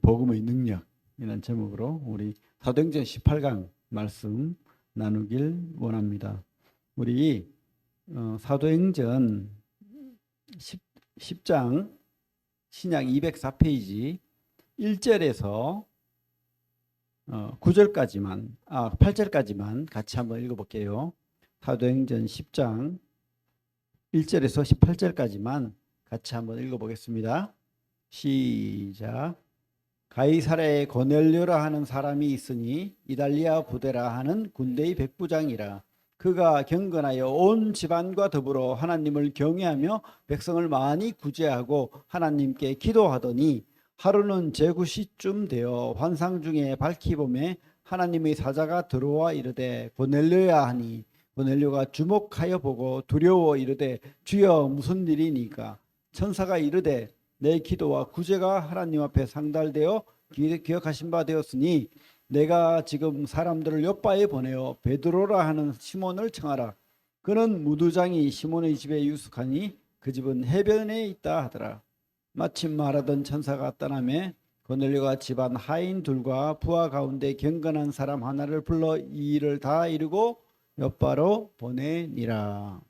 복음의 능력이라는 제목으로 우리 사도행전 18강 말씀 나누길 원합니다. 우리 사도행전 10장 신약 204페이지 1절에서 9절까지만 8절까지만 같이 한번 읽어볼게요. 사도행전 10장 1절에서 18절까지만 같이 한번 읽어보겠습니다. 시작. 가이사랴에 고넬료라 하는 사람이 있으니 이달리아 부대라 하는 군대의 백부장이라. 그가 경건하여 온 집안과 더불어 하나님을 경외하며 백성을 많이 구제하고 하나님께 기도하더니 하루는 제9시쯤 되어 환상 중에 밝히 보매 하나님의 사자가 들어와 이르되 고넬료야 하니 고넬료가 주목하여 보고 두려워 이르되 주여 무슨 일이니까. 천사가 이르되 내 기도와 구제가 하나님 앞에 상달되어 기억하신 바 되었으니 내가 지금 사람들을 요바에 보내어 베드로라 하는 시몬을 청하라. 그는 무두장이 시몬의 집에 유숙하니 그 집은 해변에 있다 하더라. 마침 말하던 천사가 떠나매 고넬료가 집안 하인 둘과 부하 가운데 경건한 사람 하나를 불러 이 일을 다 이루고 요바로 보내니라.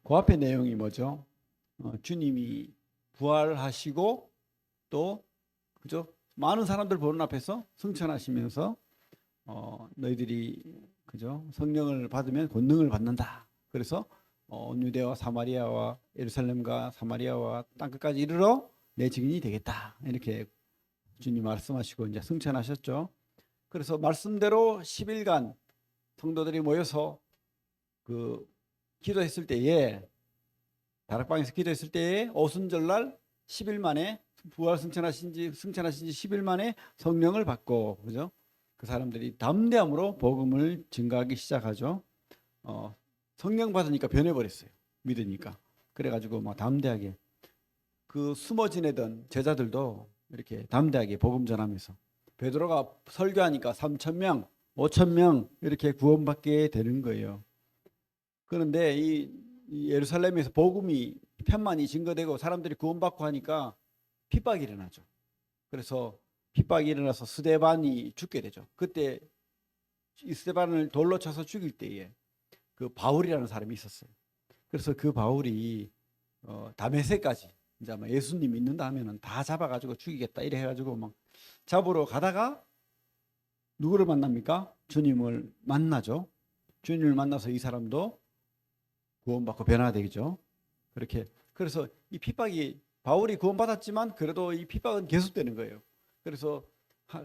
그 앞에 내용이 뭐죠? 주님이 부활하시고 또 그죠? 많은 사람들 보는 앞에서 승천하시면서 너희들이 그죠? 성령을 받으면 권능을 받는다. 그래서 온 유대와 사마리아와 예루살렘과 사마리아와 땅끝까지 이르러 내 증인이 되겠다. 이렇게 주님 말씀하시고 이제 승천하셨죠. 그래서 말씀대로 10일간 성도들이 모여서 그 기도했을 때에 다락방에서 기도했을 때에 오순절날 10일 만에 부활 승천하신 지 10일 만에 성령을 받고 그죠? 그 사람들이 담대함으로 복음을 증가하기 시작하죠. 성령 받으니까 변해버렸어요. 믿으니까. 그래가지고 막 담대하게 그 숨어 지내던 제자들도 이렇게 담대하게 복음 전하면서 베드로가 설교하니까 3,000명, 5,000명 이렇게 구원받게 되는 거예요. 그런데 이 예루살렘에서 복음이 편만이 증거되고 사람들이 구원받고 하니까 핍박이 일어나죠. 그래서 핍박이 일어나서 스데반이 죽게 되죠. 그때 이 스데반을 돌로 쳐서 죽일 때에 그 바울이라는 사람이 있었어요. 그래서 그 바울이 다메섹까지 이제 아마 예수님 믿는다 하면은 다 잡아가지고 죽이겠다 이래 해가지고 막 잡으러 가다가 누구를 만납니까? 주님을 만나죠. 주님을 만나서 이 사람도 구원받고 변화되죠. 그렇게 그래서 이 핍박이 바울이 구원받았지만 그래도 이 핍박은 계속되는 거예요. 그래서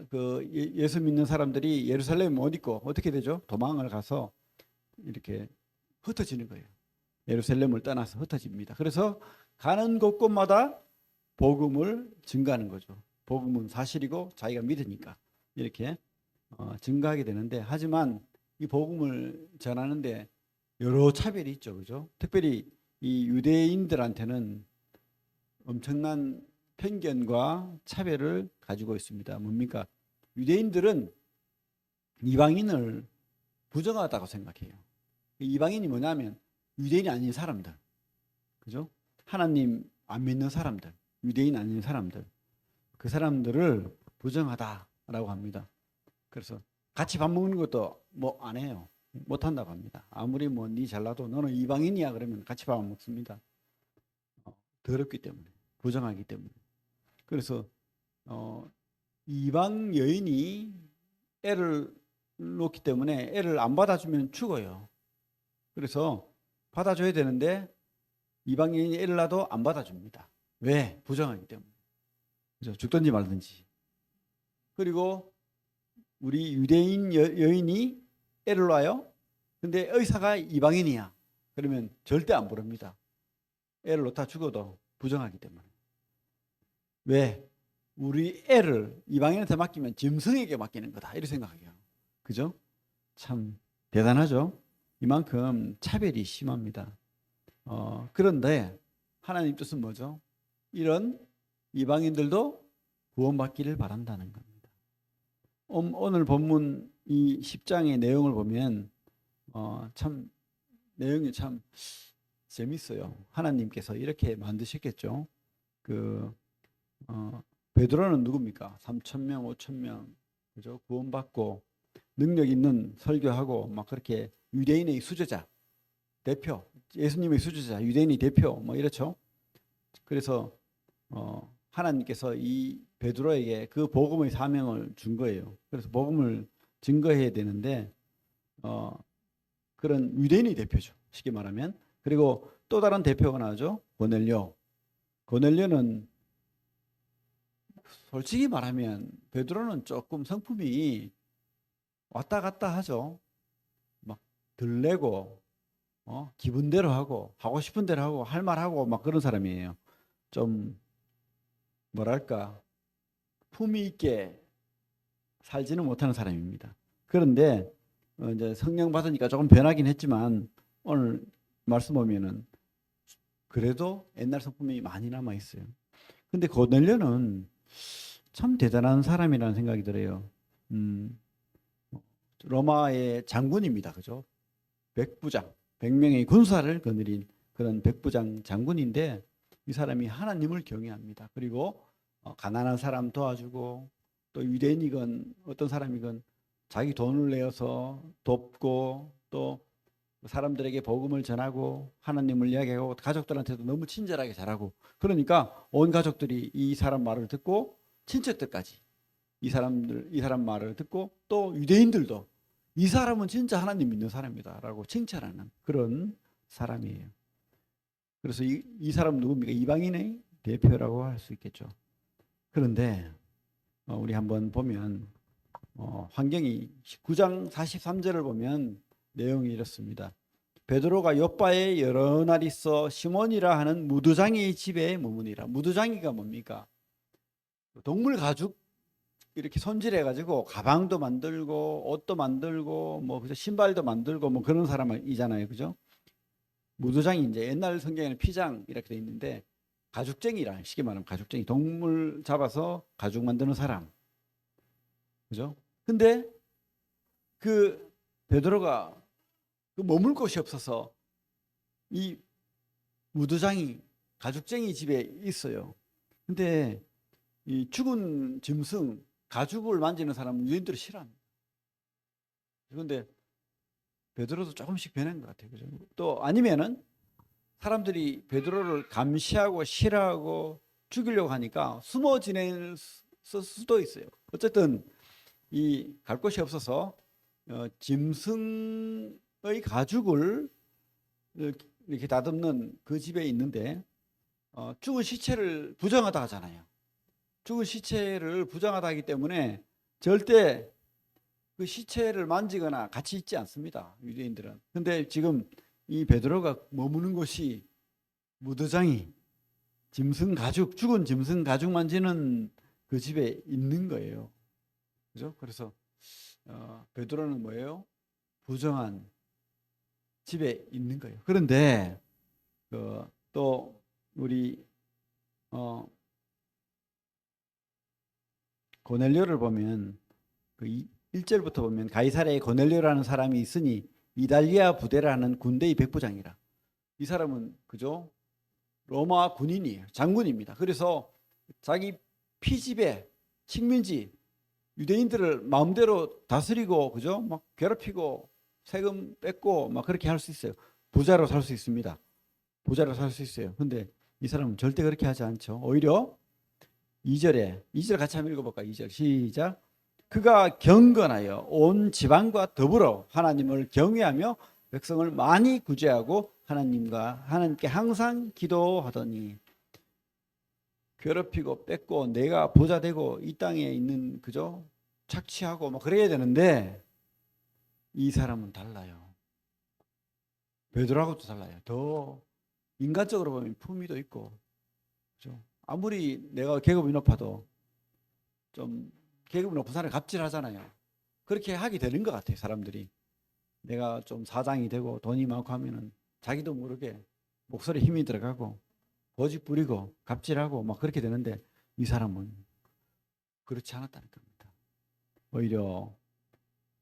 그 예수 믿는 사람들이 예루살렘 못 있고 어떻게 되죠? 도망을 가서 이렇게 흩어지는 거예요. 예루살렘을 떠나서 흩어집니다. 그래서 가는 곳곳마다 복음을 증가하는 거죠. 복음은 사실이고 자기가 믿으니까 이렇게 증가하게 되는데 하지만 이 복음을 전하는데 여러 차별이 있죠. 그죠? 특별히 이 유대인들한테는 엄청난 편견과 차별을 가지고 있습니다. 뭡니까? 유대인들은 이방인을 부정하다고 생각해요. 이방인이 뭐냐면 유대인이 아닌 사람들. 그죠? 하나님 안 믿는 사람들. 유대인 아닌 사람들. 그 사람들을 부정하다라고 합니다. 그래서 같이 밥 먹는 것도 뭐 안 해요. 못 한다고 합니다. 아무리 뭐 니 잘나도 너는 이방인이야 그러면 같이 밥 안 먹습니다. 더럽기 때문에, 부정하기 때문에. 그래서 이방 여인이 애를 놓기 때문에 애를 안 받아주면 죽어요. 그래서 받아줘야 되는데 이방 여인이 애를 낳아도 안 받아줍니다. 왜? 부정하기 때문에. 그죠? 죽든지 말든지. 그리고 우리 유대인 여인이 애를 낳아요. 근데 의사가 이방인이야. 그러면 절대 안 부릅니다. 애를 놓다 죽어도 부정하기 때문에. 왜? 우리 애를 이방인한테 맡기면 짐승에게 맡기는 거다. 이렇게 생각해요. 그죠? 참 대단하죠? 이만큼 차별이 심합니다. 그런데 하나님 뜻은 뭐죠? 이런 이방인들도 구원받기를 바란다는 겁니다. 오늘 본문 이 10장의 내용을 보면 참 내용이 참 재밌어요. 하나님께서 이렇게 만드셨겠죠. 베드로는 누굽니까? 3,000명, 5,000명, 그죠? 구원받고 능력 있는 설교하고 막 그렇게 유대인의 수제자, 대표, 예수님의 수제자, 유대인의 대표, 뭐 이렇죠. 그래서 하나님께서 이 베드로에게 그 복음의 사명을 준 거예요. 그래서 복음을 증거해야 되는데 그런 유대인의 대표죠. 쉽게 말하면. 그리고 또 다른 대표가 나오죠. 고넬료. 고넬료는 솔직히 말하면 베드로는 조금 성품이 왔다 갔다 하죠. 막 들레고 기분대로 하고 싶은 대로 하고 할 말하고 막 그런 사람이에요. 좀 뭐랄까 품위 있게 살지는 못하는 사람입니다. 그런데 이제 성령 받으니까 조금 변하긴 했지만 오늘 말씀 보면은 그래도 옛날 성품이 많이 남아 있어요. 근데 고넬료는 참 대단한 사람이라는 생각이 들어요. 로마의 장군입니다. 그죠? 백부장, 100명의 군사를 거느린 그런 백부장 장군인데 이 사람이 하나님을 경외합니다. 그리고 가난한 사람 도와주고 또 유대인이건 어떤 사람이건 자기 돈을 내어서 돕고 또 사람들에게 복음을 전하고 하나님을 이야기하고 가족들한테도 너무 친절하게 잘하고 그러니까 온 가족들이 이 사람 말을 듣고 친척들까지 이 사람 말을 듣고 또 유대인들도 이 사람은 진짜 하나님 믿는 사람이다라고 칭찬하는 그런 사람이에요. 그래서 이 사람은 누굽니까? 이방인의 대표라고 할 수 있겠죠. 그런데 우리 한번 보면 환경이 19장 43절을 보면 내용이 이렇습니다. 베드로가 요바에 여러 날 있어 시몬이라 하는 무두장이의 집에 머무니라. 무두장이가 뭡니까? 동물 가죽 이렇게 손질해 가지고 가방도 만들고 옷도 만들고 뭐 그죠? 신발도 만들고 뭐 그런 사람이잖아요. 그죠? 무두장이 이제 옛날 성경에는 피장 이렇게 돼 있는데 가죽쟁이라 쉽게 말하면 가죽쟁이 동물 잡아서 가죽 만드는 사람. 그죠? 근데 그 베드로가 그 머물 곳이 없어서 이 무두장이 가죽쟁이 집에 있어요. 근데 이 죽은 짐승 가죽을 만지는 사람은 유대인들이 싫어합니다. 그런데 베드로도 조금씩 변한 것 같아요. 그죠? 또 아니면은 사람들이 베드로를 감시하고 싫어하고 죽이려고 하니까 숨어 지낼 수도 있어요. 어쨌든 이 갈 곳이 없어서 짐승의 가죽을 이렇게 다듬는 그 집에 있는데 죽은 시체를 부정하다 하잖아요. 죽은 시체를 부정하다 하기 때문에 절대 그 시체를 만지거나 같이 있지 않습니다. 유대인들은. 근데 지금 이 베드로가 머무는 곳이 무드장이 짐승 가죽, 죽은 짐승 가죽 만지는 그 집에 있는 거예요. 그죠? 그래서 베드로는 뭐예요? 부정한 집에 있는 거예요. 그런데 또 우리 고넬료를 보면 그 1절부터 보면 가이사랴에 고넬료라는 사람이 있으니 이달리아 부대라는 군대의 백부장이라. 이 사람은 그죠? 로마 군인이에요. 장군입니다. 그래서 자기 피지배, 식민지 유대인들을 마음대로 다스리고 그죠? 막 괴롭히고 세금 뺏고 막 그렇게 할 수 있어요. 부자로 살 수 있습니다. 부자로 살 수 있어요. 근데 이 사람은 절대 그렇게 하지 않죠. 오히려 2절 같이 한번 읽어볼까? 2절 시작. 그가 경건하여 온 지방과 더불어 하나님을 경외하며 백성을 많이 구제하고 하나님께 항상 기도하더니 괴롭히고 뺏고 내가 부자 되고 이 땅에 있는 그죠? 착취하고 뭐 그래야 되는데 이 사람은 달라요. 베드로하고도 달라요. 더 인간적으로 보면 품위도 있고 그죠? 아무리 내가 계급이 높아도 좀 계급이 높은 사람이 갑질하잖아요. 그렇게 하게 되는 것 같아요. 사람들이. 내가 좀 사장이 되고 돈이 많고 하면은 자기도 모르게 목소리 힘이 들어가고 고집 부리고 갑질하고 막 그렇게 되는데 이 사람은 그렇지 않았다는 겁니다. 오히려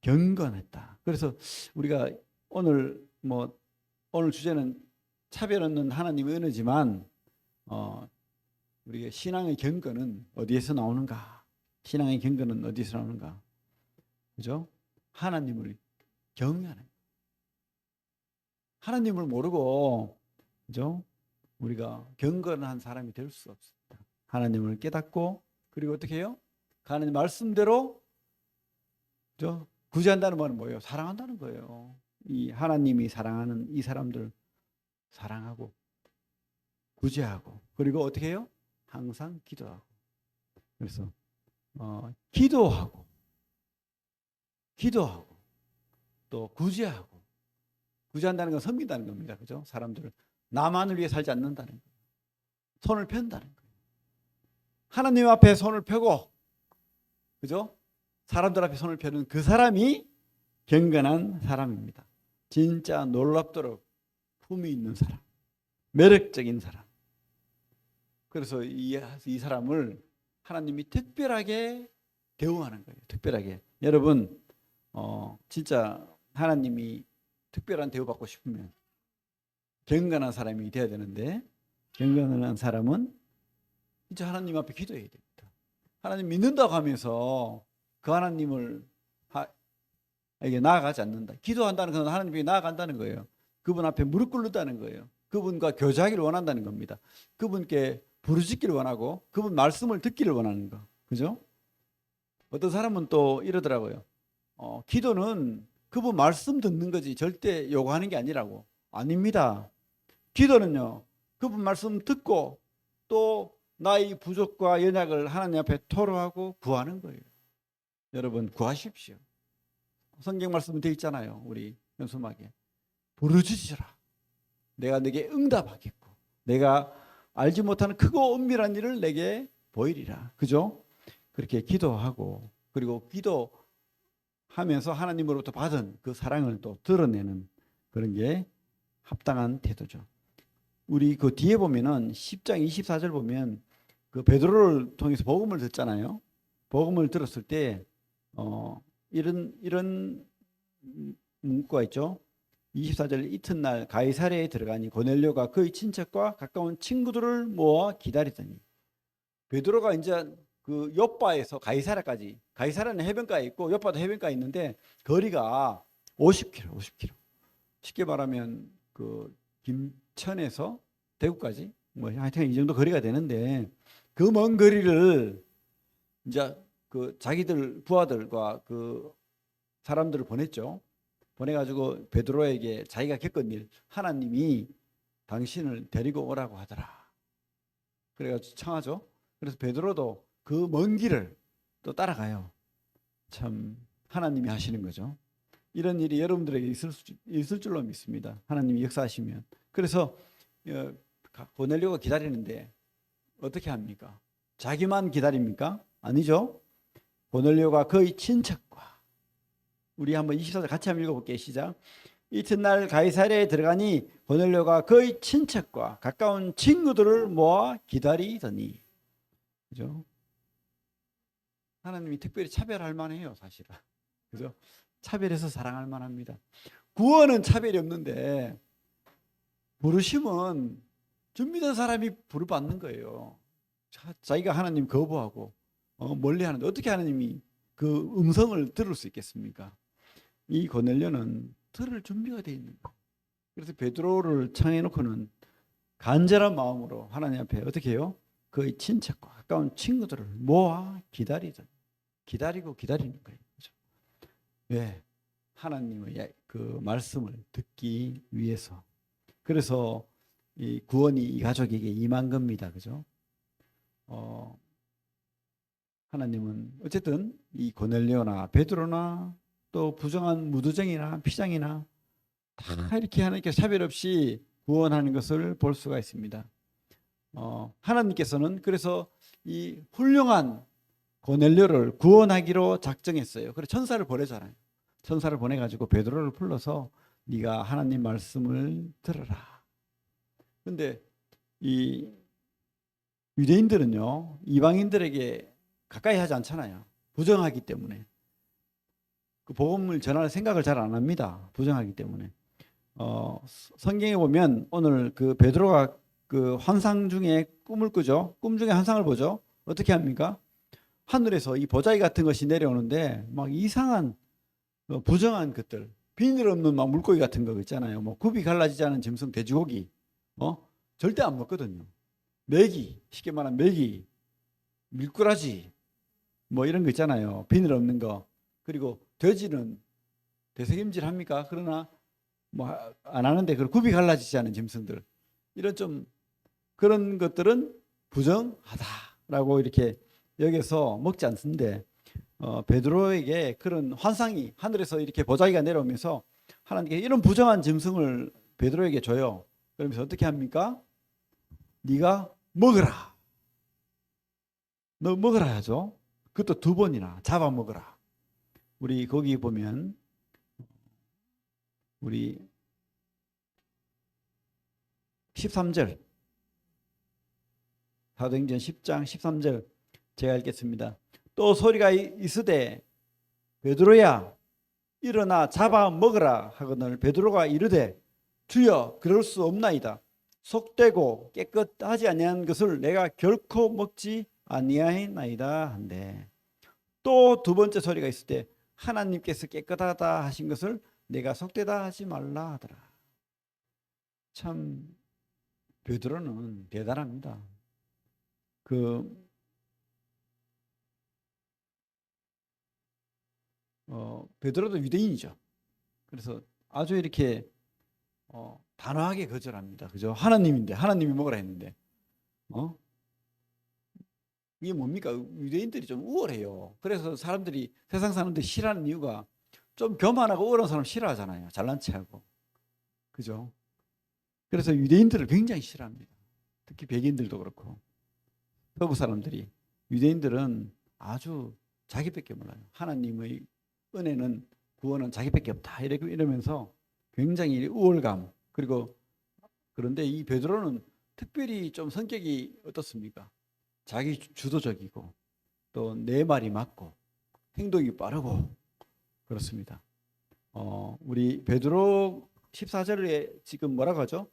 경건했다. 그래서 우리가 오늘 주제는 차별 없는 하나님의 은혜지만 우리의 신앙의 경건은 어디에서 나오는가? 신앙의 경건은 어디서 나오는가? 그죠? 하나님을 경외하는. 하나님을 모르고, 그죠? 우리가 경건한 사람이 될 수 없습니다. 하나님을 깨닫고, 그리고 어떻게 해요? 하나님 말씀대로, 그죠? 구제한다는 말은 뭐예요? 사랑한다는 거예요. 이 하나님이 사랑하는 이 사람들 사랑하고, 구제하고, 그리고 어떻게 해요? 항상 기도하고. 그래서 기도하고 또 구제하고. 구제한다는 건 섬긴다는 겁니다. 그죠? 사람들을 나만을 위해 살지 않는다는 거예요. 손을 편다는 거예요. 하나님 앞에 손을 펴고, 그죠? 사람들 앞에 손을 펴는 그 사람이 경건한 사람입니다. 진짜 놀랍도록 품이 있는 사람, 매력적인 사람. 그래서 이 사람을 하나님이 특별하게 대우하는 거예요. 특별하게. 여러분, 진짜 하나님이 특별한 대우받고 싶으면 경건한 사람이 돼야 되는데, 경건한 사람은 진짜 하나님 앞에 기도해야 됩니다. 하나님 믿는다고 하면서 그 하나님을 에게 나아가지 않는다. 기도한다는 것은 하나님께 나아간다는 거예요. 그분 앞에 무릎 꿇는다는 거예요. 그분과 교제하기를 원한다는 겁니다. 그분께 부르짖기를 원하고 그분 말씀을 듣기를 원하는 거. 그죠? 어떤 사람은 또 이러더라고요. 기도는 그분 말씀 듣는 거지 절대 요구하는 게 아니라고. 아닙니다. 기도는요, 그분 말씀 듣고 또 나의 부족과 연약을 하나님 앞에 토로하고 구하는 거예요. 여러분, 구하십시오. 성경 말씀은 되어 있잖아요. 우리 연수막에 부르짖으라. 내가 내게 응답하겠고 내가 알지 못하는 크고 은밀한 일을 내게 보이리라. 그죠? 그렇게 기도하고, 그리고 기도하면서 하나님으로부터 받은 그 사랑을 또 드러내는 그런 게 합당한 태도죠. 우리 그 뒤에 보면은 10장 24절 보면 그 베드로를 통해서 복음을 듣잖아요. 복음을 들었을 때 이런 문구가 있죠. 24절, 이튿날 가이사랴에 들어가니 고넬료가 그의 친척과 가까운 친구들을 모아 기다리더니. 베드로가 이제 그 욥바에서 가이사랴까지, 가이사랴는 해변가에 있고 욥바도 해변가에 있는데 거리가 50km. 쉽게 말하면 그 김천에서 대구까지 뭐 하여튼 이 정도 거리가 되는데, 그 먼 거리를 이제 그 자기들 부하들과 그 사람들을 보냈죠. 보내가지고 베드로에게 자기가 겪은 일, 하나님이 당신을 데리고 오라고 하더라. 그래가지고 청하죠. 그래서 베드로도 그 먼 길을 또 따라가요. 참 하나님이 하시는 거죠. 이런 일이 여러분들에게 있을 줄로 믿습니다. 하나님이 역사하시면. 그래서 고넬료가 기다리는데 어떻게 합니까? 자기만 기다립니까? 아니죠. 고넬료가 그의 친척과, 우리 한번 24절 같이 한번 읽어볼게요. 시작. 이튿날 가이사랴에 들어가니 고넬료가 그의 친척과 가까운 친구들을 모아 기다리더니. 그죠? 하나님이 특별히 차별할 만해요, 사실은. 그죠? 차별해서 사랑할 만합니다. 구원은 차별이 없는데 부르심은 준비된 사람이 부르받는 거예요. 자기가 하나님 거부하고 멀리 하는데 어떻게 하나님이 그 음성을 들을 수 있겠습니까? 이 고넬료는 들을 준비가 되어 있는 거예요. 그래서 베드로를 청해 놓고는 간절한 마음으로 하나님 앞에 어떻게 해요? 그의 친척과 가까운 친구들을 모아 기다리고 기다리는 거예요. 그렇죠? 왜? 하나님의 그 말씀을 듣기 위해서. 그래서 이 구원이 이 가족에게 임한 겁니다. 그죠? 하나님은 어쨌든 이 고넬료나 베드로나 또 부정한 무도정이나 피장이나 다 이렇게 하나님께 차별 없이 구원하는 것을 볼 수가 있습니다. 하나님께서는 그래서 이 훌륭한 고넬료를 구원하기로 작정했어요. 그래서 천사를 보내잖아요. 천사를 보내가지고 베드로를 불러서 네가 하나님 말씀을 들어라. 그런데 이 유대인들은요, 이방인들에게 가까이 하지 않잖아요. 부정하기 때문에. 그 복음을 전할 생각을 잘 안 합니다. 부정하기 때문에. 성경에 보면 오늘 그 베드로가 그 환상 중에 꿈을 꾸죠. 꿈 중에 환상을 보죠. 어떻게 합니까? 하늘에서 이 보자기 같은 것이 내려오는데 막 이상한 부정한 것들, 비늘 없는 막 물고기 같은 거 있잖아요. 뭐 굽이 갈라지지 않은 짐승, 돼지고기, 절대 안 먹거든요. 메기, 쉽게 말하면 메기, 밀꾸라지, 뭐 이런 거 있잖아요. 비늘 없는 거. 그리고 돼지는 되새김질 합니까? 그러나 뭐 안 하는데 그 굽이 갈라지지 않은 짐승들, 이런 좀 그런 것들은 부정하다라고 이렇게 여기서 먹지 않는데 베드로에게 그런 환상이 하늘에서 이렇게 보자기가 내려오면서 하나님께 이런 부정한 짐승을 베드로에게 줘요. 그러면서 어떻게 합니까? 네가 먹으라. 너 먹으라 하죠. 그것도 2번이나 잡아먹으라. 우리 거기 보면 우리 13절 사도행전 10장 13절 제가 읽겠습니다. 또 소리가 있으되 베드로야 일어나 잡아먹으라 하거늘 베드로가 이르되 주여 그럴 수 없나이다. 속되고 깨끗하지 아니한 것을 내가 결코 먹지 아니하나이다 한데, 또 2번째 소리가 있을 때 하나님께서 깨끗하다 하신 것을 내가 속되다 하지 말라 하더라. 참 베드로는 대단합니다. 베드로도 유대인이죠. 그래서 아주 이렇게 단호하게 거절합니다. 그죠? 하나님인데, 하나님이 먹으라 했는데, 이게 뭡니까? 유대인들이 좀 우월해요. 그래서 사람들이, 세상 사람들이 싫어하는 이유가 좀 교만하고 우월한 사람 싫어하잖아요. 잘난 체하고. 그죠? 그래서 유대인들을 굉장히 싫어합니다. 특히 백인들도 그렇고. 서구 사람들이. 유대인들은 아주 자기밖에 몰라요. 하나님의 은혜는, 구원은 자기밖에 없다. 이러면서 굉장히 우월감. 그리고 그런데 이 베드로는 특별히 좀 성격이 어떻습니까? 자기 주도적이고 또 내 말이 맞고 행동이 빠르고 그렇습니다. 우리 베드로 14절에 지금 뭐라고 하죠?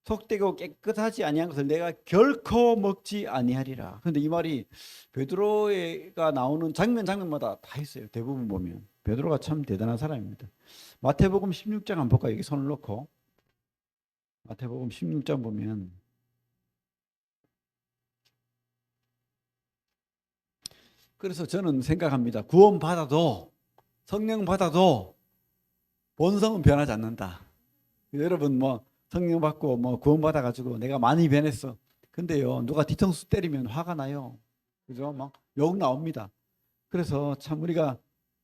속되고 깨끗하지 아니한 것을 내가 결코 먹지 아니하리라. 그런데 이 말이 베드로가 나오는 장면마다 다 있어요. 대부분 보면 베드로가 참 대단한 사람입니다. 마태복음 16장 한번 볼까요? 여기 손을 놓고 마태복음 16장 보면 그래서 저는 생각합니다. 구원 받아도 성령 받아도 본성은 변하지 않는다. 여러분 뭐 성령 받고 뭐 구원 받아 가지고 내가 많이 변했어. 근데요 누가 뒤통수 때리면 화가 나요. 그죠? 막 욕 나옵니다. 그래서 참 우리가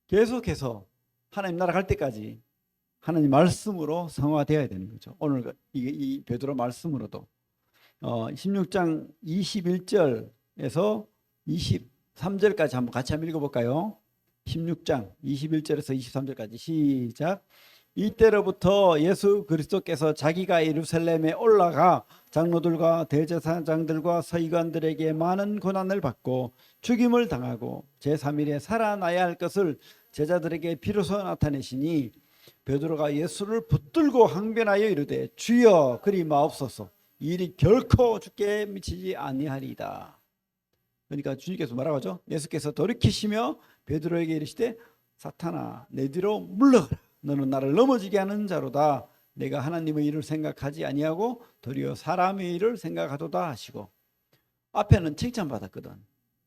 계속해서 하나님 나라 갈 때까지 하나님 말씀으로 성화되어야 되는 거죠. 오늘 이 베드로 말씀으로도 16장 21절에서 23절까지 한번 같이 한번 읽어볼까요? 16장 21절에서 23절까지 시작. 이때로부터 예수 그리스도께서 자기가 예루살렘에 올라가 장로들과 대제사장들과 서기관들에게 많은 고난을 받고 죽임을 당하고 제3일에 살아나야 할 것을 제자들에게 비로소 나타내시니 베드로가 예수를 붙들고 항변하여 이르되 주여 그리 마옵소서 이 일이 결코 주께 미치지 아니하리이다. 그러니까 주님께서 뭐라고 하죠? 예수께서 돌이키시며 베드로에게 이르시되 사탄아 내 뒤로 물러가라. 너는 나를 넘어지게 하는 자로다. 내가 하나님의 일을 생각하지 아니하고 도리어 사람의 일을 생각하도다 하시고, 앞에는 칭찬받았거든.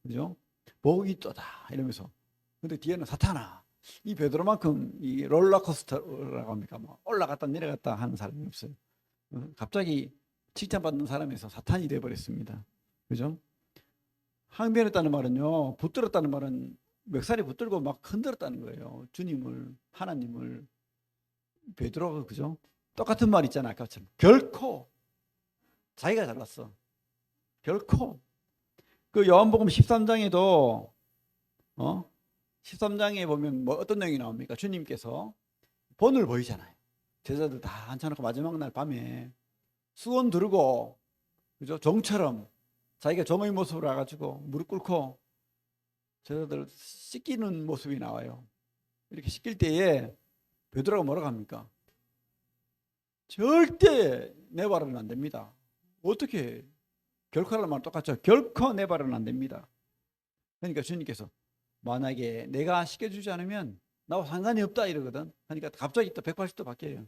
그죠? 복이 있도다 이러면서. 근데 뒤에는 사탄아. 이 베드로만큼 이 롤러코스터라고 합니까? 뭐 올라갔다 내려갔다 하는 사람이 없어요. 갑자기 칭찬받는 사람에서 사탄이 되어버렸습니다. 그죠? 항변했다는 말은요, 붙들었다는 말은 멱살이 붙들고 막 흔들었다는 거예요. 주님을, 하나님을. 베드로가 그죠? 똑같은 말 있잖아. 아까처럼 결코 자기가 잘났어. 결코. 그 요한복음 13장에도 13장에 보면 뭐 어떤 내용이 나옵니까? 주님께서 본을 보이잖아요. 제자들 다 앉혀놓고 마지막 날 밤에 수건 두르고 그죠? 종처럼 자기가 종의 모습으로 와가지고 무릎 꿇고 제자들 씻기는 모습이 나와요. 이렇게 씻길 때에 베드로가 뭐라고 합니까? 절대 내 발은 안 됩니다. 어떻게 결코 하라는 말 똑같죠. 결코 내 발은 안 됩니다. 그러니까 주님께서 만약에 내가 시켜주지 않으면 나와 상관이 없다 이러거든. 그러니까 갑자기 또 180도 바뀌어요.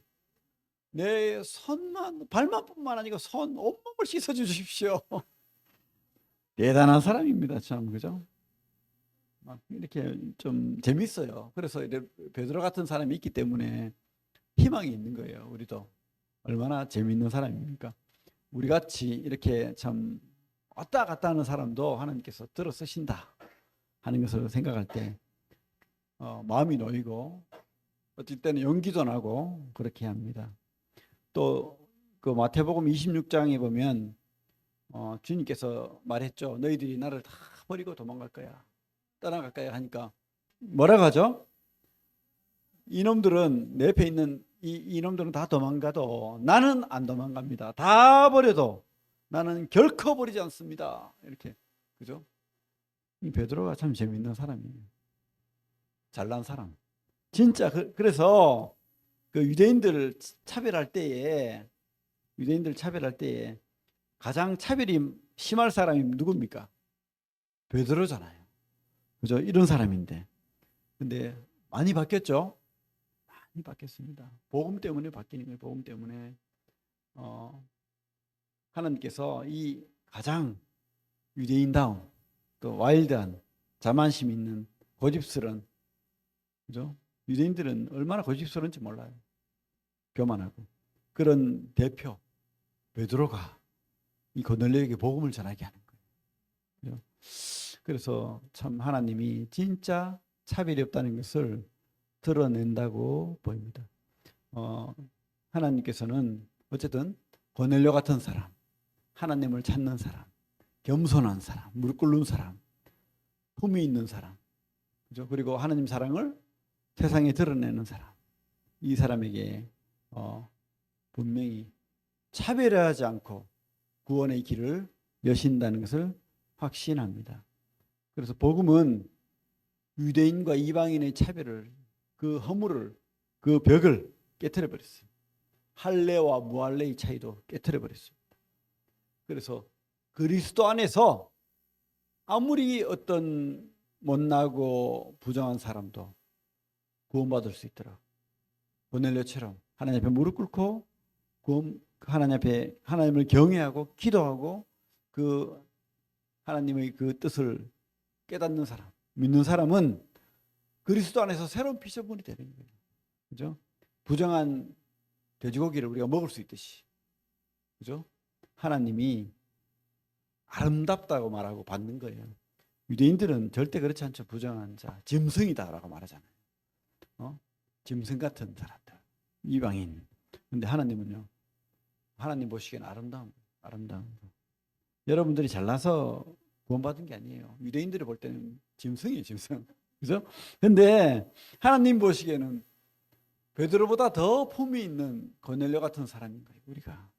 내 손만 발만뿐만 아니고 손 온몸을 씻어 주십시오. 대단한 사람입니다, 참. 그죠? 막 이렇게 좀 재밌어요. 그래서 베드로 같은 사람이 있기 때문에 희망이 있는 거예요. 우리도 얼마나 재밌는 사람입니까? 우리 같이 이렇게 참 왔다 갔다 하는 사람도 하나님께서 들어 쓰신다 하는 것을 생각할 때 마음이 놓이고 어떨 때는 용기도 나고 그렇게 합니다. 또 그 마태복음 26장에 보면 주님께서 말했죠. 너희들이 나를 다 버리고 도망갈 거야. 떠나갈 거야 하니까 뭐라고 하죠? 이놈들은 내 옆에 있는 이놈들은 다 도망가도 나는 안 도망갑니다. 다 버려도 나는 결코 버리지 않습니다. 이렇게. 그죠? 이 베드로가 참 재밌는 사람이에요. 잘난 사람. 진짜 그래서 그 유대인들 차별할 때에 가장 차별이 심할 사람이 누굽니까? 베드로잖아요. 그죠? 이런 사람인데. 근데 많이 바뀌었죠? 많이 바뀌었습니다. 복음 때문에 바뀌는 거예요. 복음 때문에. 하나님께서 이 가장 유대인다운 또 와일드한 자만심 있는 고집스러운, 그죠? 유대인들은 얼마나 고집스러운지 몰라요. 교만하고. 그런 대표 베드로가 이 고넬료에게 복음을 전하게 하는 거예요. 그죠? 그래서 참 하나님이 진짜 차별이 없다는 것을 드러낸다고 보입니다. 하나님께서는 어쨌든 고넬료 같은 사람, 하나님을 찾는 사람, 겸손한 사람, 무릎 꿇는 사람, 품위 있는 사람, 그죠? 그리고 하나님 사랑을 세상에 드러내는 사람, 이 사람에게 분명히 차별하지 않고 구원의 길을 여신다는 것을 확신합니다. 그래서 복음은 유대인과 이방인의 차별을, 그 허물을, 그 벽을 깨트려 버렸어요. 할례와 무할례의 차이도 깨트려 버렸습니다. 그래서 그리스도 안에서 아무리 어떤 못나고 부정한 사람도 구원받을 수 있더라. 고넬료처럼 하나님 앞에 무릎 꿇고 하나님 앞에 하나님을 경외하고 기도하고 그 하나님의 그 뜻을 깨닫는 사람, 믿는 사람은 그리스도 안에서 새로운 피조물이 되는 거예요. 그죠? 부정한 돼지고기를 우리가 먹을 수 있듯이, 그죠? 하나님이 아름답다고 말하고 받는 거예요. 유대인들은 절대 그렇지 않죠. 부정한 자, 짐승이다라고 말하잖아요. 짐승 같은 사람들, 이방인. 근데 하나님은요, 하나님 보시기에는 아름다운. 여러분들이 잘나서 구원받은 게 아니에요. 유대인들이 볼 때는 짐승이에요, 짐승. 그죠? 근데 하나님 보시기에는 베드로보다 더 품이 있는 고넬료 같은 사람인 거예요, 우리가.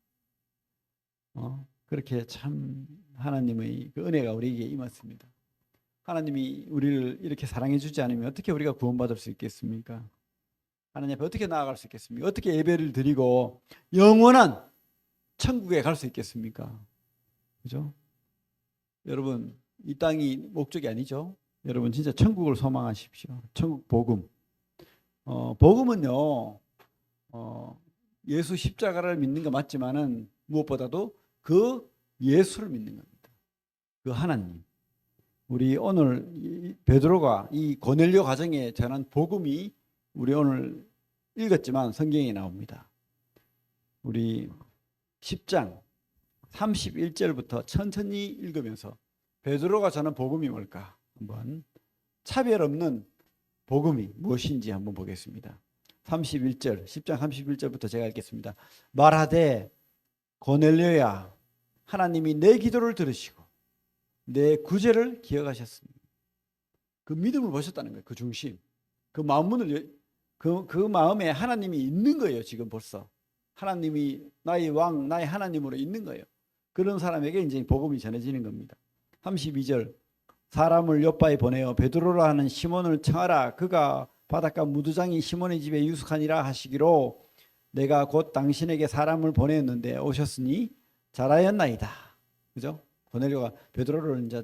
그렇게 참 하나님의 그 은혜가 우리에게 임했습니다. 하나님이 우리를 이렇게 사랑해 주지 않으면 어떻게 우리가 구원받을 수 있겠습니까? 하나님 앞에 어떻게 나아갈 수 있겠습니까? 어떻게 예배를 드리고 영원한 천국에 갈 수 있겠습니까? 그죠? 여러분, 이 땅이 목적이 아니죠. 여러분 진짜 천국을 소망하십시오. 천국 복음. 복음은요, 예수 십자가를 믿는 거 맞지만은 무엇보다도 그 예수를 믿는 겁니다. 그 하나님. 우리 오늘 베드로가 이 고넬료 가정에 전한 복음이 우리 오늘 읽었지만 성경에 나옵니다. 우리 10장 31절부터 천천히 읽으면서 베드로가 전한 복음이 뭘까? 한번 차별 없는 복음이 무엇인지 한번 보겠습니다. 31절, 10장 31절부터 제가 읽겠습니다. 말하되 고넬료야, 하나님이 내 기도를 들으시고 내 구제를 기억하셨습니다. 그 믿음을 보셨다는 거예요. 그 중심, 그 마음문을 그 마음에 하나님이 있는 거예요. 지금 벌써 하나님이 나의 왕, 나의 하나님으로 있는 거예요. 그런 사람에게 이제 복음이 전해지는 겁니다. 32절, 사람을 요바에 보내어 베드로라 하는 시몬을 청하라. 그가 바닷가 무두장이 시몬의 집에 유숙하니라 하시기로 내가 곧 당신에게 사람을 보냈는데 오셨으니 잘하였나이다. 그죠? 고넬료가 베드로를 이제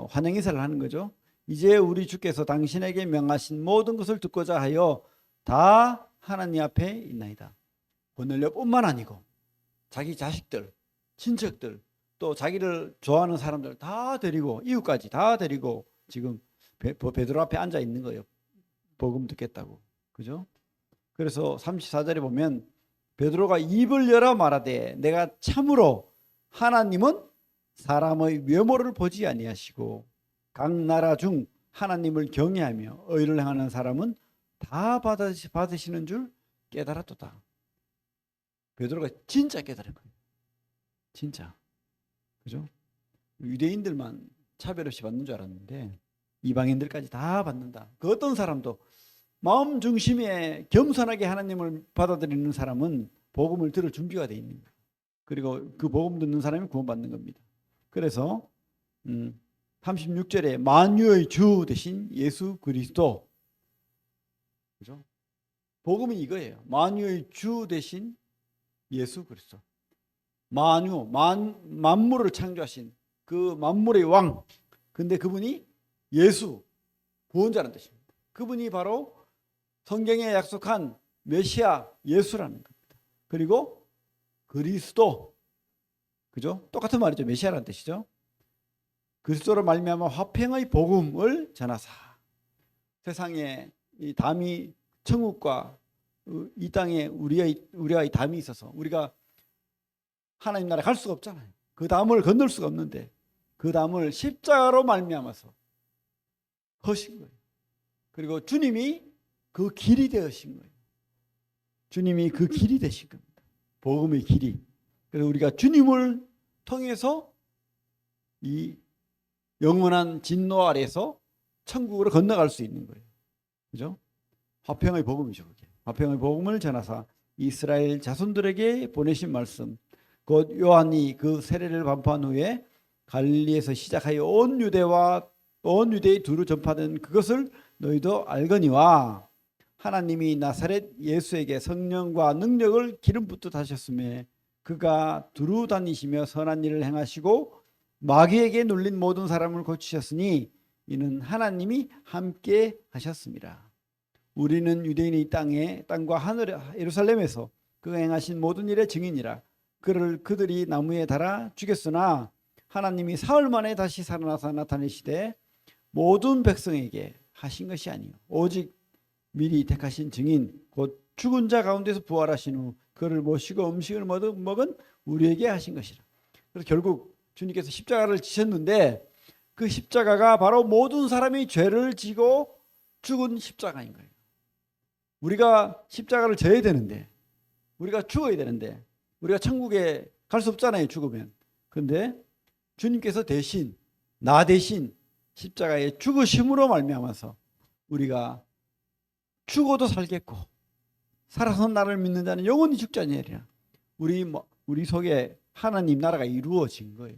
환영 인사를 하는 거죠. 이제 우리 주께서 당신에게 명하신 모든 것을 듣고자 하여 다 하나님 앞에 있나이다. 고넬료뿐만 아니고 자기 자식들, 친척들, 또 자기를 좋아하는 사람들 다 데리고 이웃까지 다 데리고 지금 베드로 앞에 앉아 있는 거예요. 복음 듣겠다고. 그죠? 그래서 34절에 보면 베드로가 입을 열어 말하되 내가 참으로 하나님은 사람의 외모를 보지 아니하시고 각 나라 중 하나님을 경외하며 의를 행하는 사람은 다 받으시는 줄 깨달았도다. 베드로가 진짜 깨달은 거예요. 진짜. 그죠? 유대인들만 차별 없이 받는 줄 알았는데 이방인들까지 다 받는다. 그 어떤 사람도 마음 중심에 겸손하게 하나님을 받아들이는 사람은 복음을 들을 준비가 돼 있는 거예요. 그리고 그 복음 듣는 사람이 구원받는 겁니다. 그래서 36절에 만유의 주 대신 예수 그리스도. 그죠? 복음은 이거예요. 만유의 주 대신 예수 그리스도. 만유, 만물을 창조하신 그 만물의 왕. 근데 그분이 예수, 구원자라는 뜻입니다. 그분이 바로 성경에 약속한 메시아 예수라는 겁니다. 그리고 그리스도. 그죠? 똑같은 말이죠. 메시아라는 뜻이죠. 그리스도로 말미암아 화평의 복음을 전하사. 세상에 이 담이 천국과 이 땅에 우리와 이 담이 있어서 우리가 하나님 나라에 갈 수가 없잖아요. 그 담을 건널 수가 없는데 그 담을 십자가로 말미암아서 허신 거예요. 그리고 주님이 그 길이 되신 거예요. 주님이 그 길이 되신 겁니다. 복음의 길이. 그래서 우리가 주님을 통해서 이 영원한 진노 아래서 천국으로 건너갈 수 있는 거예요. 그죠? 화평의 복음이죠. 그게. 화평의 복음을 전하사 이스라엘 자손들에게 보내신 말씀, 곧 요한이 그 세례를 반포한 후에 갈릴리에서 시작하여 온 유대에 두루 전파된 그것을 너희도 알거니와 하나님이 나사렛 예수에게 성령과 능력을 기름 붓듯 하셨음에 그가 두루 다니시며 선한 일을 행하시고 마귀에게 눌린 모든 사람을 고치셨으니 이는 하나님이 함께 하셨습니다. 우리는 유대인의 땅과 하늘 예루살렘에서 그가 행하신 모든 일의 증인이라. 그들이 나무에 달아 죽였으나 하나님이 사흘 만에 다시 살아나서 나타내시되 모든 백성에게 하신 것이 아니요 오직 미리 택하신 증인 곧 죽은 자 가운데서 부활하신 후 그를 모시고 음식을 먹은 우리에게 하신 것이라. 그래서 결국 주님께서 십자가를 지셨는데 그 십자가가 바로 모든 사람이 죄를 지고 죽은 십자가인 거예요. 우리가 십자가를 져야 되는데 우리가 죽어야 되는데 우리가 천국에 갈 수 없잖아요. 죽으면. 그런데 주님께서 대신 나 대신 십자가의 죽으심으로 말미암아서 우리가 죽어도 살겠고 살아서 나를 믿는 자는 영원히 죽지 아니하리라. 우리 속에 하나님 나라가 이루어진 거예요.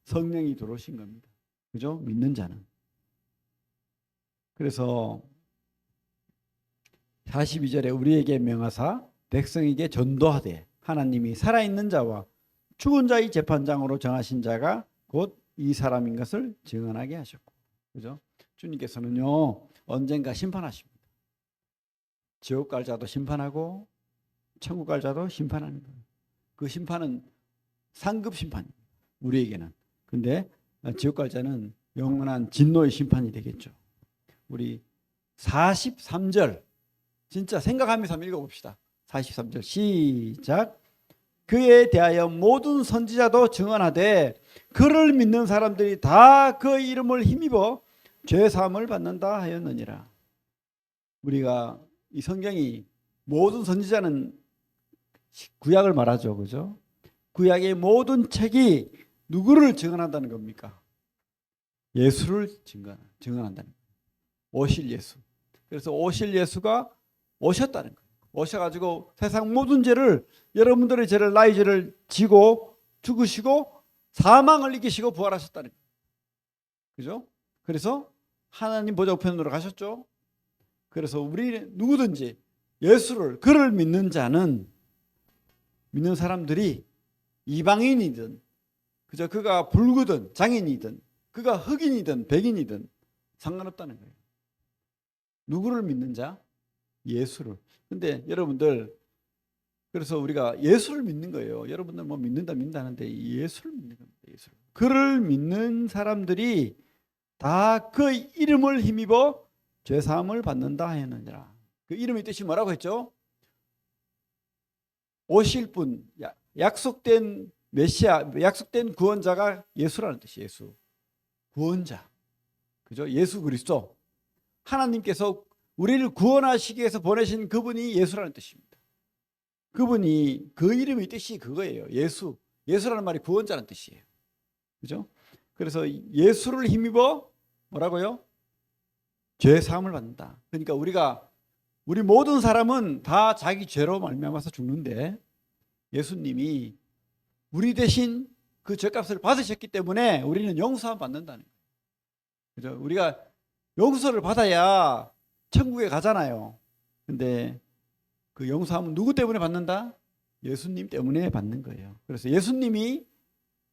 성령이 들어오신 겁니다. 그죠? 믿는 자는. 그래서 42절에 우리에게 명하사 백성에게 전도하되 하나님이 살아있는 자와 죽은 자의 재판장으로 정하신 자가 곧 이 사람인 것을 증언하게 하셨고. 그죠? 주님께서는요 언젠가 심판하십니다. 지옥 갈 자도 심판하고 천국 갈 자도 심판하는 거예요. 그 심판은 상급 심판입니다. 우리에게는. 근데 지옥 갈 자는 영원한 진노의 심판이 되겠죠. 우리 43절 진짜 생각하면서 한번 읽어봅시다. 43절 시작. 그에 대하여 모든 선지자도 증언하되 그를 믿는 사람들이 다 그 이름을 힘입어 죄사함을 받는다 하였느니라. 우리가 이 성경이 모든 선지자는 구약을 말하죠. 그죠? 구약의 모든 책이 누구를 증언한다는 겁니까? 예수를 증언한다는 거예요. 오실 예수. 그래서 오실 예수가 오셨다는 거예요. 오셔가지고 세상 모든 죄를 여러분들의 죄를 나의 죄를 지고 죽으시고 사망을 이기시고 부활하셨다는 거예요. 그죠? 그래서 하나님 보좌 우편으로 가셨죠. 그래서 우리 누구든지 예수를 그를 믿는 자는 믿는 사람들이 이방인이든 그저 그가 불구든 장인이든 그가 흑인이든 백인이든 상관없다는 거예요. 누구를 믿는 자? 예수를. 근데 여러분들 그래서 우리가 예수를 믿는 거예요. 여러분들 뭐 믿는다 하는데 예수를 믿는 겁니다. 예수를. 그를 믿는 사람들이 다 그 이름을 힘입어 죄 사함을 받는다 하였느니라. 그 이름의 뜻이 뭐라고 했죠? 오실 분, 약속된 메시아, 약속된 구원자가 예수라는 뜻이에요. 예수. 구원자. 그죠? 예수 그리스도. 하나님께서 우리를 구원하시기 위해서 보내신 그분이 예수라는 뜻입니다. 그분이 그 이름의 뜻이 그거예요. 예수. 예수라는 말이 구원자라는 뜻이에요. 그죠? 그래서 예수를 힘입어 뭐라고요? 죄 사함을 받는다. 그러니까 우리 모든 사람은 다 자기 죄로 말미암아서 죽는데 예수님이 우리 대신 그 죄값을 받으셨기 때문에 우리는 용서함 받는다는 거예요. 그죠? 우리가 용서를 받아야 천국에 가잖아요. 근데 그 용서함은 누구 때문에 받는다? 예수님 때문에 받는 거예요. 그래서 예수님이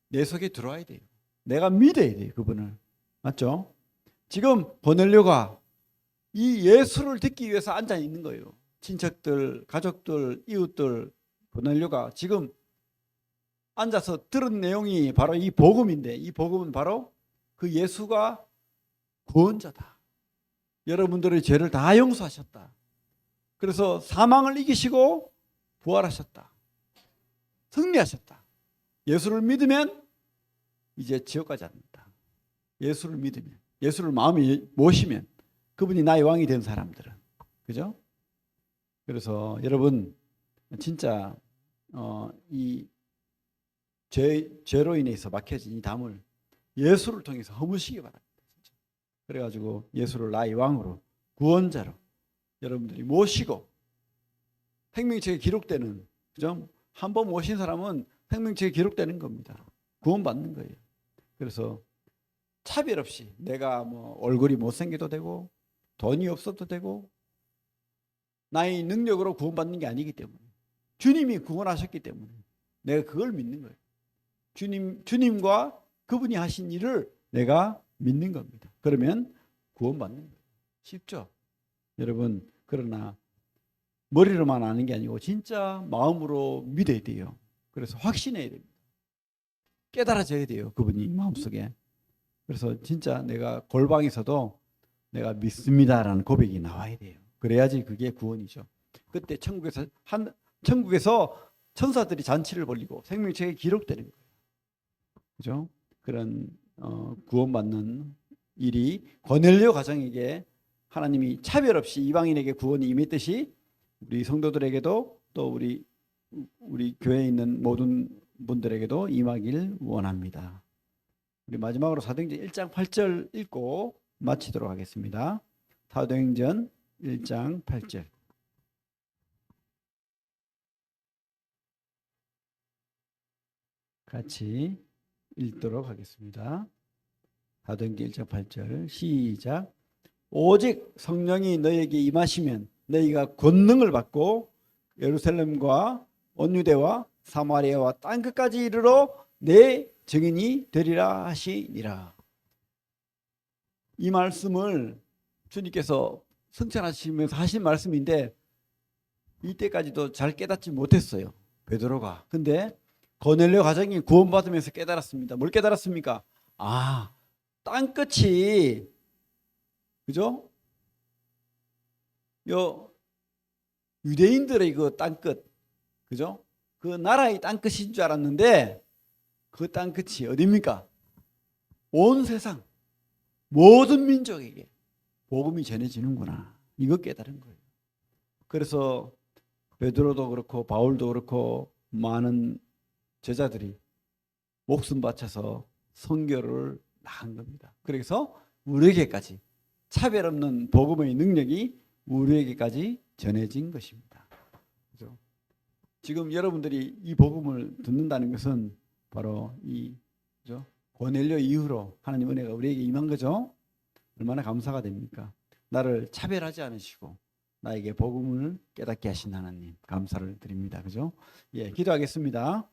내 속에 들어와야 돼요. 내가 믿어야 돼요. 그분을. 맞죠? 지금 고넬료가 이 예수를 듣기 위해서 앉아 있는 거예요. 친척들, 가족들, 이웃들, 고넬료가 지금 앉아서 들은 내용이 바로 이 복음인데 이 복음은 바로 그 예수가 구원자다. 여러분들의 죄를 다 용서하셨다. 그래서 사망을 이기시고 부활하셨다. 승리하셨다. 예수를 믿으면 이제 지옥 가지 않는다. 예수를 믿으면, 예수를 마음에 모시면 그분이 나의 왕이 된 사람들은. 그죠? 그래서 여러분 진짜 이 죄로 인해서 막혀진 이 담을 예수를 통해서 허무시기 바랍니다. 진짜. 그래가지고 예수를 나의 왕으로 구원자로 여러분들이 모시고 생명책에 기록되는, 그죠? 한 번 모신 사람은 생명책에 기록되는 겁니다. 구원받는 거예요. 그래서 차별 없이 내가 뭐 얼굴이 못생겨도 되고 돈이 없어도 되고 나의 능력으로 구원받는 게 아니기 때문에 주님이 구원하셨기 때문에 내가 그걸 믿는 거예요. 주님과 그분이 하신 일을 내가 믿는 겁니다. 그러면 구원받는 거예요. 쉽죠? 여러분, 그러나 머리로만 아는 게 아니고 진짜 마음으로 믿어야 돼요. 그래서 확신해야 됩니다. 깨달아져야 돼요. 그분이 마음속에. 그래서 진짜 내가 골방에서도 내가 믿습니다라는 고백이 나와야 돼요. 그래야지 그게 구원이죠. 그때 천국에서 천사들이 잔치를 벌이고 생명책에 기록되는 거예요. 그죠? 그런 구원받는 일이 고넬료 가정에게 하나님이 차별 없이 이방인에게 구원이 임했듯이 우리 성도들에게도 또 우리 교회에 있는 모든 분들에게도 임하길 원합니다. 우리 마지막으로 사도행전 1장 8절 읽고 마치도록 하겠습니다. 사도행전 1장 8절. 같이 읽도록 하겠습니다. 사도행전 1장 8절 시작. 오직 성령이 너에게 임하시면 너희가 권능을 받고 예루살렘과 온 유대와 사마리아와 땅 끝까지 이르러 내 증인이 되리라 하시니라. 이 말씀을 주님께서 승천하시면서 하신 말씀인데 이때까지도 잘 깨닫지 못했어요. 베드로가. 근데 고넬료 가정이 구원받으면서 깨달았습니다. 뭘 깨달았습니까? 땅끝이, 그죠? 유대인들의 그 땅끝, 그죠? 그 나라의 땅끝인 줄 알았는데 그 땅끝이 어디입니까? 온 세상 모든 민족에게 복음이 전해지는구나. 이거 깨달은 거예요. 그래서 베드로도 그렇고 바울도 그렇고 많은 제자들이 목숨 바쳐서 선교를 나간 겁니다. 그래서 우리에게까지 차별 없는 복음의 능력이 우리에게까지 전해진 것입니다. 그죠? 지금 여러분들이 이 복음을 듣는다는 것은 바로 이 고넬료 이후로 하나님 은혜가 우리에게 임한 거죠. 얼마나 감사가 됩니까? 나를 차별하지 않으시고 나에게 복음을 깨닫게 하신 하나님 감사를 드립니다. 그죠? 예, 기도하겠습니다.